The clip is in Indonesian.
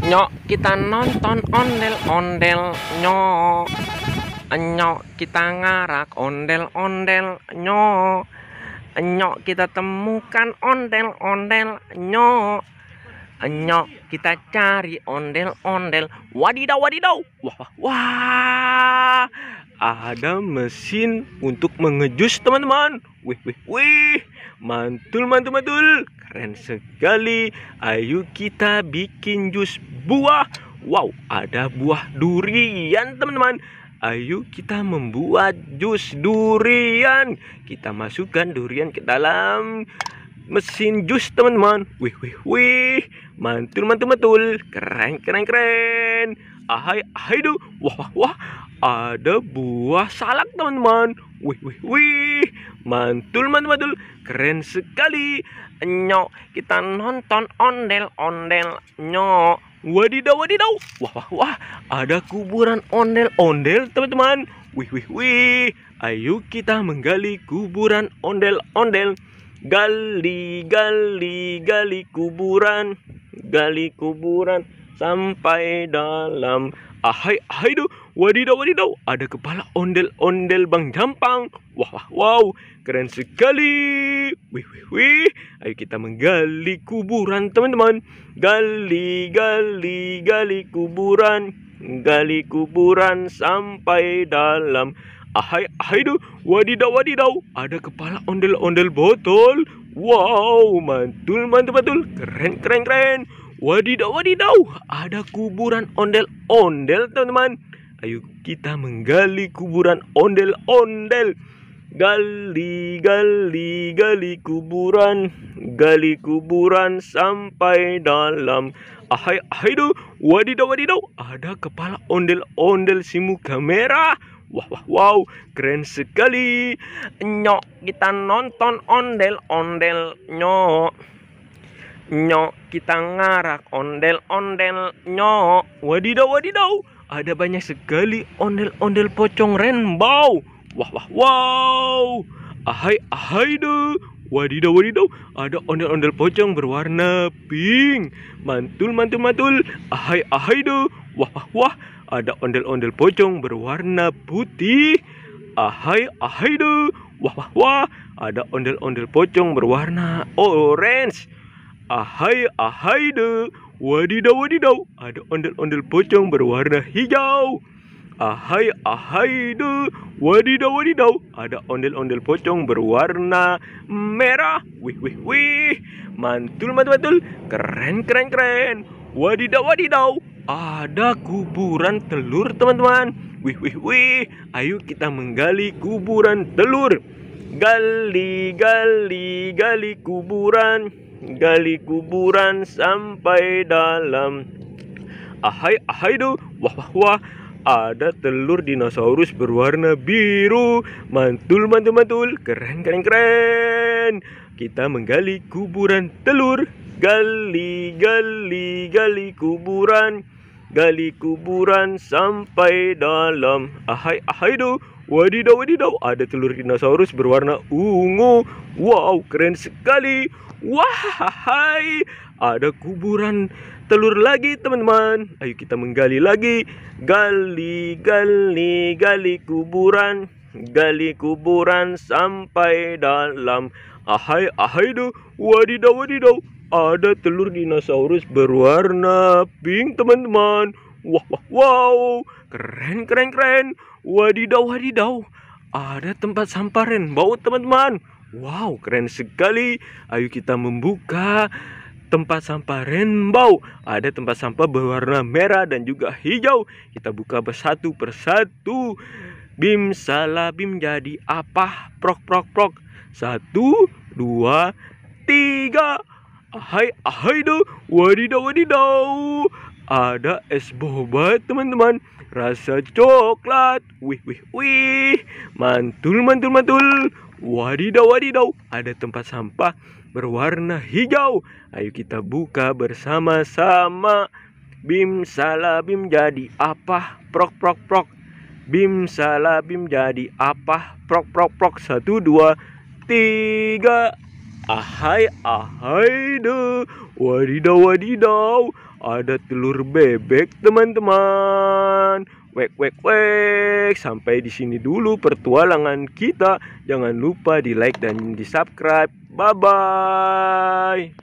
Nyok, kita nonton ondel-ondel. Nyok, nyok, kita ngarak ondel-ondel. Nyok, nyok, kita temukan ondel-ondel. Nyok, nyok, kita cari ondel-ondel. Wadidaw, wadidaw. Wah, wah, wah. Ada mesin untuk mengejus, teman-teman. Wih, wih, wih. Mantul, mantul, mantul. Keren sekali. Ayo kita bikin jus buah. Wow, ada buah durian, teman-teman. Ayo kita membuat jus durian. Kita masukkan durian ke dalam mesin jus, teman-teman. Wih, wih, wih. Mantul, mantul, mantul. Keren, keren, keren. Ahai, ahai, duh. Wah, wah, wah. Ada buah salak, teman-teman. Wih, wih, wih. Mantul, mantul, mantul. Keren sekali. Nyok, kita nonton ondel-ondel. Nyok. Wadidaw, wadidaw. Wah, wah, wah. Ada kuburan ondel-ondel, teman-teman. Wih, wih, wih. Ayo kita menggali kuburan ondel-ondel. Gali, gali, gali kuburan. Gali kuburan sampai dalam. Ahai, ahai, duh. Wadidaw, wadidaw. Ada kepala ondel-ondel Bang Jampang. Wah, wah, wow. Keren sekali. Wih, wih, wih. Ayo kita menggali kuburan, teman-teman. Gali, gali, gali kuburan. Gali kuburan sampai dalam. Ahai, ahai, duh. Wadidaw, wadidaw. Ada kepala ondel-ondel botol. Wow, mantul, mantul, mantul. Keren, keren, keren. Wadidaw, wadidaw. Ada kuburan ondel-ondel, teman-teman. Ayo kita menggali kuburan ondel-ondel. Gali, gali, gali kuburan. Gali kuburan sampai dalam. Ahai, ahai, duh. Wadidaw, wadidaw. Ada kepala ondel-ondel si muka merah. Wah, wah, wow. Keren sekali. Nyok, kita nonton ondel-ondel. Nyok. Nyok, kita ngarak ondel-ondel. Nyok. Wadidaw, wadidaw. Ada banyak sekali ondel-ondel pocong rainbow. Wah, wah, wow. Ahai, ahai, duh. Wadidaw, wadidaw. Ada ondel-ondel pocong berwarna pink. Mantul, mantul, mantul. Ahai, ahai, duh. Wah, wah, wah. Ada ondel-ondel pocong berwarna putih. Ahai, ahai, duh. Wah, wah, wah. Ada ondel-ondel pocong berwarna orange. Ahai, ahai, duh. Wadidaw, wadidaw. Ada ondel-ondel pocong berwarna hijau. Ahai, ahai, duh. Wadidaw, wadidaw. Ada ondel-ondel pocong berwarna merah. Wih, wih, wih. Mantul, mantul, mantul. Keren, keren, keren. Wadidaw, wadidaw. Ada kuburan telur, teman-teman. Wih, wih, wih. Ayo kita menggali kuburan telur. Gali, gali, gali kuburan. Gali kuburan sampai dalam. Ahai, ahai, duh. Wah, wah, wah. Ada telur dinosaurus berwarna biru. Mantul, mantul, mantul. Keren, keren, keren. Kita menggali kuburan telur. Gali, gali, gali kuburan. Gali kuburan sampai dalam. Ahai, ahai, duh. Wadidaw, wadidaw. Ada telur dinosaurus berwarna ungu. Wow, keren sekali. Wah, hai. Ada kuburan telur lagi, teman-teman. Ayo kita menggali lagi. Gali, gali, gali kuburan. Gali kuburan sampai dalam. Ahai, ahai, duh. Wadidaw, wadidaw. Ada telur dinosaurus berwarna pink, teman-teman. Wah, wah, wow. Keren, keren, keren. Wadidaw, wadidaw. Ada tempat sampah rainbow, teman-teman. Wow, keren sekali. Ayo kita membuka tempat sampah rainbow. Ada tempat sampah berwarna merah dan juga hijau. Kita buka bersatu persatu. Bim salah bim jadi apa? Prok, prok, prok. 1, 2, 3. Ahai, ahai, duh. Wadidaw, wadidaw. Ada es boba, teman-teman. Rasa coklat. Wih, wih, wih. Mantul, mantul, mantul. Wadidaw, wadidaw. Ada tempat sampah berwarna hijau. Ayo kita buka bersama-sama. Bim salah bim jadi apa? Prok, prok, prok. Bim salah bim jadi apa? Prok, prok, prok. 1, 2, 3. Ahai ahai deh, wadidaw wadidaw, ada telur bebek teman-teman. Wek wek wek, sampai di sini dulu pertualangan kita. Jangan lupa di like dan di subscribe. Bye bye.